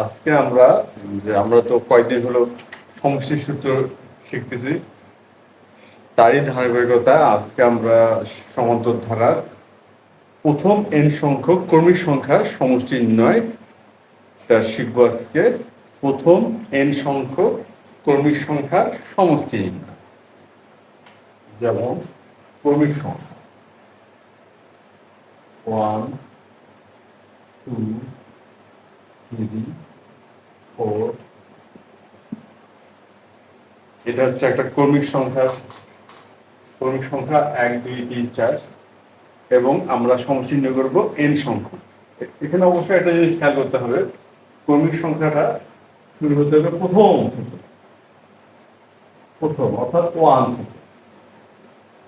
আজকে আমরা তো কয়েকদিন হলো সমষ্টি সূত্র শিখতেছি, তারই ধারাবাহিকতা আজকে আমরা সমান্তর ধারার প্রথম n সংখ্যক কর্মী সংখ্যার সমষ্টি নির্ণয় তা শিখবো আজকে। প্রথম n সংখ্যক কর্মী সংখ্যার সমষ্টি নির্ণয়, যেমন কর্মী সংখ্যা 1 2 3 4, এটা হচ্ছে একটা কর্মিক সংখ্যা 1 2 3 4, এবং আমরা সমষ্টি নির্ণয় করবো n সংখ্যক। এখানে অবশ্যই একটা জিনিস খেয়াল করতে হবে, কর্মিক সংখ্যাটা শুরু হতে হবে প্রথম থেকে, প্রথম অর্থাৎ 1 থেকে।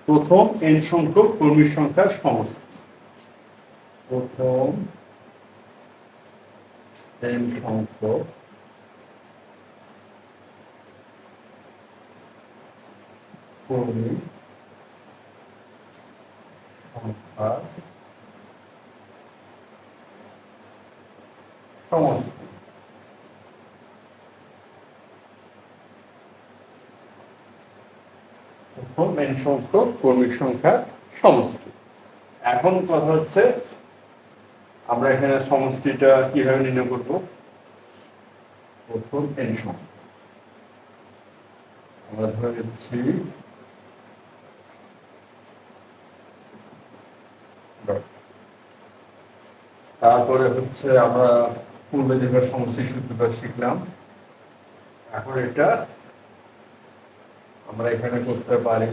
প্রথম n সংখ্যক কর্মিক সংখ্যার সমষ্টি, প্রথম n সংখ্যক কর্মিক সংখ্যার সমষ্টি। প্রথম n সংখ্যক কর্মিক সংখ্যার সমষ্টি। এখন কথা হচ্ছে আমরা এখানে সমষ্টিটা কিভাবে নির্ণয় করব। প্রথম n সংখ্যা আমরা ধরে নিচ্ছি তারপরে হচ্ছে আমরা পূর্বে যেভাবে সমষ্টি সূত্রটা শিখলাম, এখন এটা আমরা এখানে করতে পারি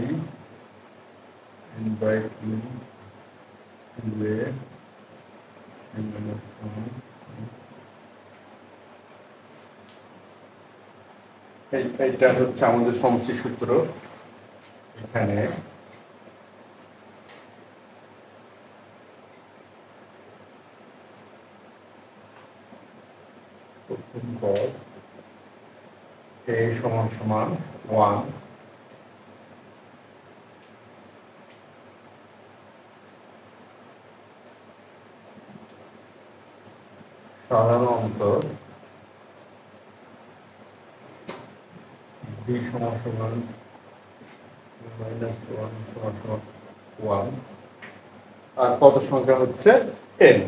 এইটা হচ্ছে আমাদের সমষ্টি সূত্র। এখানে প্রথম পদ a সমান সমান 1, সাধারণত b সমান সমান -1 সমান সমান 1, আর পদ সংখ্যা হচ্ছে n।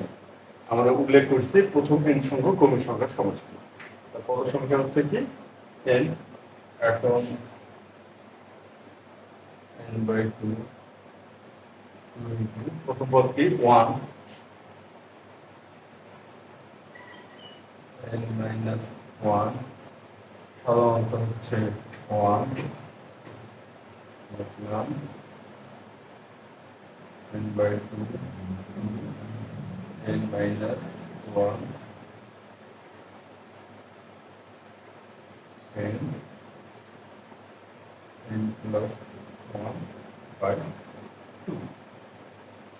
আমরা উল্লেখ করছি প্রথম n সংখ্যক কর্মী সংখ্যার সমষ্টি, পদ সংখ্যা হচ্ছে কি n। এখন n/2 প্রথম পদ কি 1, n-1 সাধারণত হচ্ছে 1, লিখলাম n/2 n-1 n+1/2।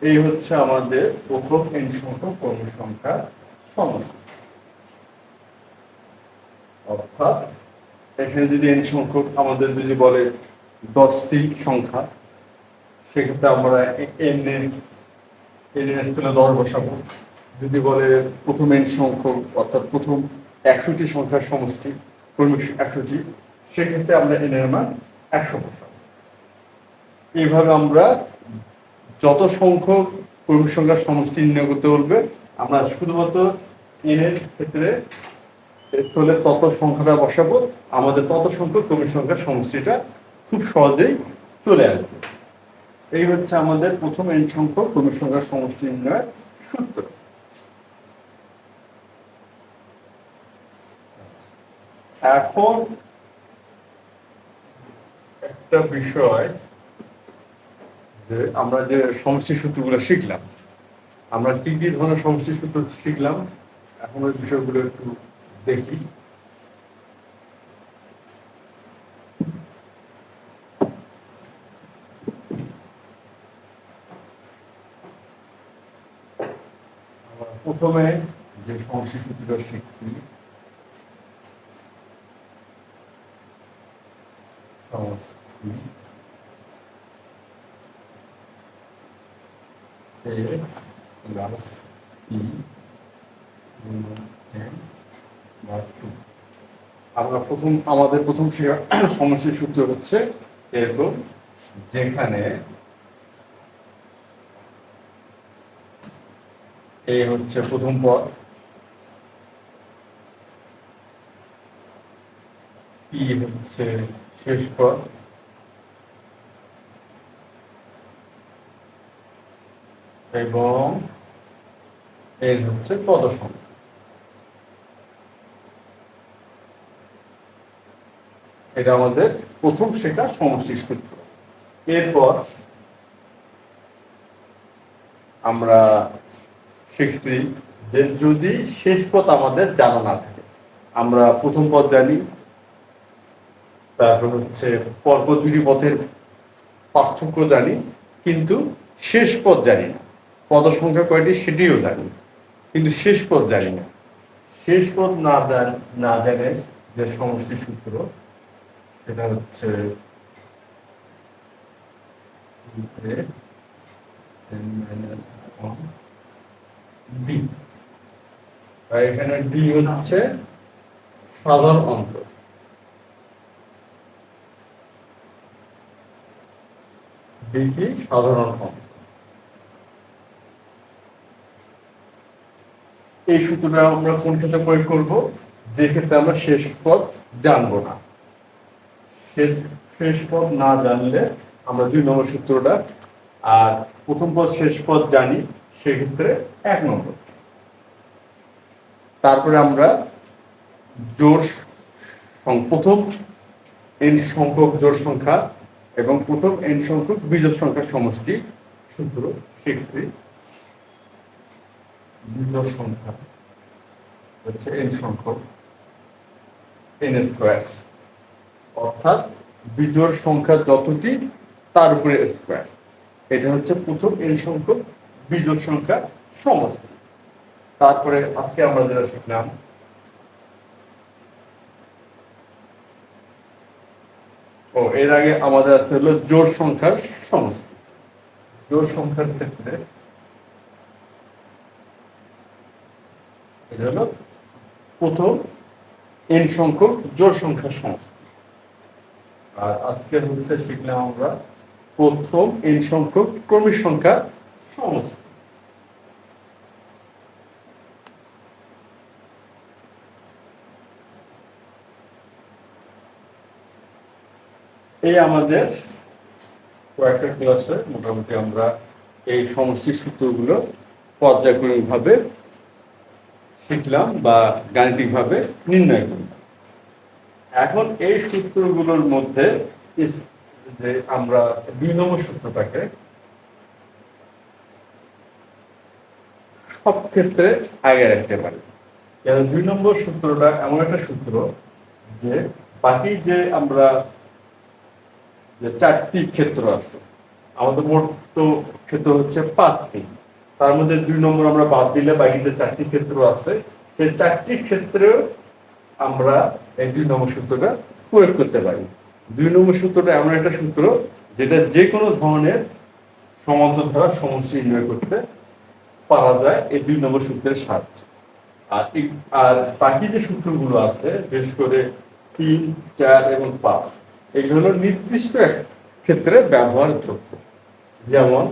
এই হচ্ছে আমাদের প্রথম n সংখ্যক কর্মী সংখ্যার সমষ্টি। অর্থাৎ এখানে যদি n সংখ্যক আমাদের যদি বলে 10টি সংখ্যা, সেক্ষেত্রে আমরা n এর স্থলে 10 বসাবো। যদি বলে প্রথম n সংখ্যক অর্থাৎ প্রথম 100টি সংখ্যার সমষ্টি কর্মী 100টি, সেক্ষেত্রে আমরা n এর মান 100 বসাবো। এইভাবে আমরা যত সংখ্যক কর্মী সংখ্যার সমষ্টি নির্ণয় করতে বলবে, আমরা শুধুমাত্র n এর ক্ষেত্রে স্থলে তত সংখ্যাটা বসাবো, আমাদের তত সংখ্যক কর্মী সংখ্যার সমষ্টিটা খুব সহজেই চলে আসবে। এই হচ্ছে আমাদের প্রথম n সংখ্যক কর্মী সংখ্যার সমষ্টি নির্ণয়ের সূত্র। এখন একটা বিষয়, যে আমরা যে সমষ্টি সূত্রগুলো শিখলাম, আমরা কি কি ধরনের সমষ্টি সূত্র শিখলাম, এখন ওই বিষয়গুলো একটু দেখি। প্রথমে যে সমষ্টি সূত্রটা শিখছি, সমষ্টি a প্লাস b n আমাদের প্রথম সমস্যার সূত্র হচ্ছে এরকম, যেখানে এই হচ্ছে প্রথম পদ, পি হচ্ছে শেষ পদ, এবং এর হচ্ছে পদ সংখ্যা। এটা আমাদের প্রথম শেখা সমষ্টির সূত্র। এরপর আমরা শিখছি যে যদি শেষ পদ আমাদের জানা না থাকে, আমরা প্রথম পদ জানি, তারপর হচ্ছে পরপর দুটি পথের পার্থক্য জানি, কিন্তু শেষ পদ জানি না। পদ সংখ্যা কয়টি সেটিও জানি, কিন্তু শেষ পদ জানি না। শেষ পদ না জানে যে সমষ্টি সূত্র, সেটা হচ্ছে ডি। এখানে ডি হচ্ছে সাধারণ অন্তর, ডি কি সাধারণ অন্তর। এই সূত্রটা আমরা কোন ক্ষেত্রে প্রয়োগ করব? যে ক্ষেত্রে আমরা শেষ পদ জানবো না। শেষ পদ না জানলে আমরা 2 নম্বর সূত্রটা, আর প্রথম পদ শেষ পদ জানি, সেক্ষেত্রে 1 নম্বর। তারপরে আমরা প্রথম n সংখ্যক জোড় সংখ্যা এবং প্রথম n সংখ্যক বিজোড় সংখ্যার সমষ্টি সূত্র শিখছি। বিজোড় সংখ্যা হচ্ছে n সংখ্যক n স্কয়ার, অর্থাৎ বিজোড় সংখ্যা যতটি তার উপরে স্কয়ার। এটা হচ্ছে প্রথম n সংখ্যক বিজোড় সংখ্যা সমষ্টি। তারপরে আজকে আমরা যেটা শিখলাম, এর আগে আমাদের আসতে হলো জোড় সংখ্যার সমষ্টি। জোড় সংখ্যার ক্ষেত্রে এটা হলো প্রথম n সংখ্যক জোড় সংখ্যার সমষ্টি। আর আজকে হচ্ছে শিখলাম আমরা প্রথম n সংখ্যক ক্রমিক সংখ্যার সমষ্টি। এই আমাদের কয়েকটা ক্লাসে মোটামুটি আমরা এই সমষ্টির সূত্রগুলো পর্যায়ক্রমিকভাবে শিখলাম বা গাণিতিকভাবে নির্ণয় করলাম। এখন এই সূত্রগুলোর মধ্যে যে আমরা 2 নম্বর সূত্রটাকে সব ক্ষেত্রে আগে রাখতে পারি। 2 নম্বর সূত্রটা এমন একটা সূত্র যে বাকি যে আমরা যে 4টি ক্ষেত্র আছে, আমাদের মোট তো ক্ষেত্র হচ্ছে 5টি, তার মধ্যে 2 নম্বর আমরা বাদ দিলে বাকি যে 4টি ক্ষেত্র আছে, সেই 4টি ক্ষেত্রেও আমরা এই 2 নম্বর সূত্রটা প্রয়োগ করতে পারি। 2 নম্বর সূত্রটা এমন একটা সূত্র যেটা যে কোনো ধরনের সমান্তরাল সমষ্টি নির্ণয় করতে পারা যায় এই 2 নম্বর সূত্রের সাহায্যে। আর বাকি যে সূত্রগুলো আছে, বিশেষ করে 3, 4 এবং 5, এগুলো নির্দিষ্ট এক ক্ষেত্রে ব্যবহারযোগ্য। যেমন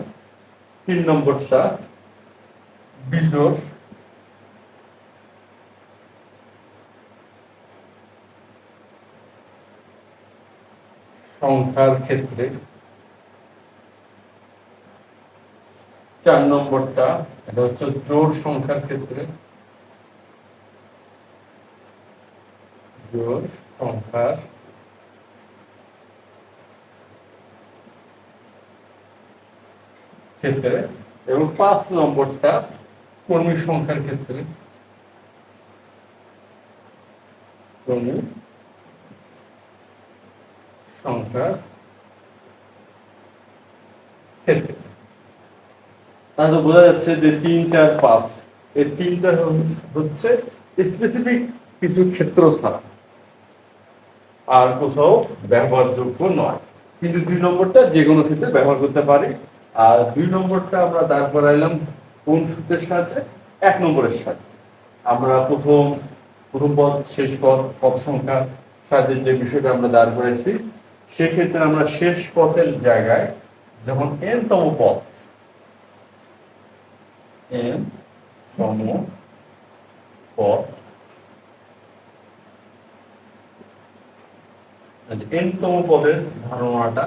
3 নম্বরটা বিজোড় সংখ্যার ক্ষেত্রে, 4 নম্বরটা এটা হচ্ছে জোড় সংখ্যার ক্ষেত্রে, জোড় সংখ্যার ক্ষেত্রে, এবং 5 নম্বরটা ক্রমিক সংখ্যার ক্ষেত্রে, ক্রমিক সংখ্যার ক্ষেত্রে। তাহলে বোঝা যাচ্ছে যে 3, 4, 5 এই তিনটা হচ্ছে স্পেসিফিক কিছু ক্ষেত্র ছাড়া আর কোথাও ব্যবহারযোগ্য নয়, কিন্তু 2 নম্বরটা যে কোনো ক্ষেত্রে ব্যবহার করতে পারি। আর 2 নম্বরটা আমরা দাঁড় করাইলাম কোন সূত্রের সাহায্যে? 1 নম্বরের সাহায্যে। আমরা প্রথম প্রথম পদ শেষ পদ পদ সংখ্যা সাহায্যে যে বিষয়টা আমরা দাঁড় করেছি, সেক্ষেত্রে আমরা শেষ পদের জায়গায় যখন n তম পদ n তম পদ n তম পদের ধারণাটা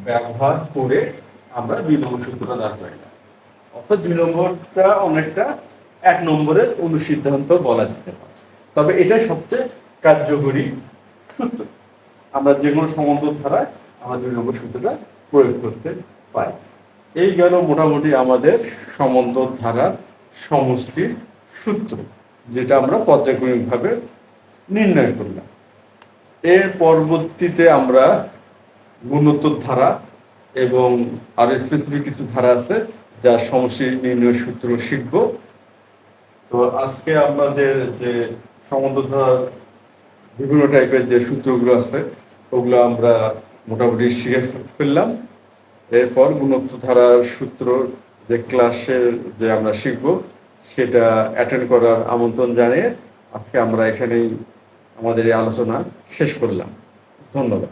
ব্যবহার করে আমরা 2 নম্বর সূত্রটা দাঁড় করি। অর্থাৎ 2 নম্বরটা অনেকটা 1 নম্বরের অনুসিদ্ধান্ত বলা যেতে পারে, তবে এটা সবচেয়ে কার্যকরী সূত্র। আমরা যে কোনো সমান্তর ধারায় আমরা 2 নম্বর সূত্রটা প্রয়োগ করতে পারি। এই গেল মোটামুটি আমাদের সমান্তর ধারার সমষ্টির সূত্র, যেটা আমরা পর্যায়ক্রমিকভাবে নির্ণয় করলাম। এর পরবর্তীতে আমরা গুণোত্তর ধারা এবং আরো স্পেসিফিক কিছু ধারা আছে যা সমষ্টি নির্ণয় সূত্র শিখব। তো আজকে আমাদের যে সমান্তর ধারার বিভিন্ন টাইপের যে সূত্রগুলো আছে ওগুলো আমরা মোটামুটি শিখে ফেললাম। এরপর গুণোত্তর ধারার সূত্র যে ক্লাসের যে আমরা শিখব সেটা অ্যাটেন্ড করার আমন্ত্রণ জানিয়ে আজকে আমরা এখানেই আমাদের এই আলোচনা শেষ করলাম। ধন্যবাদ।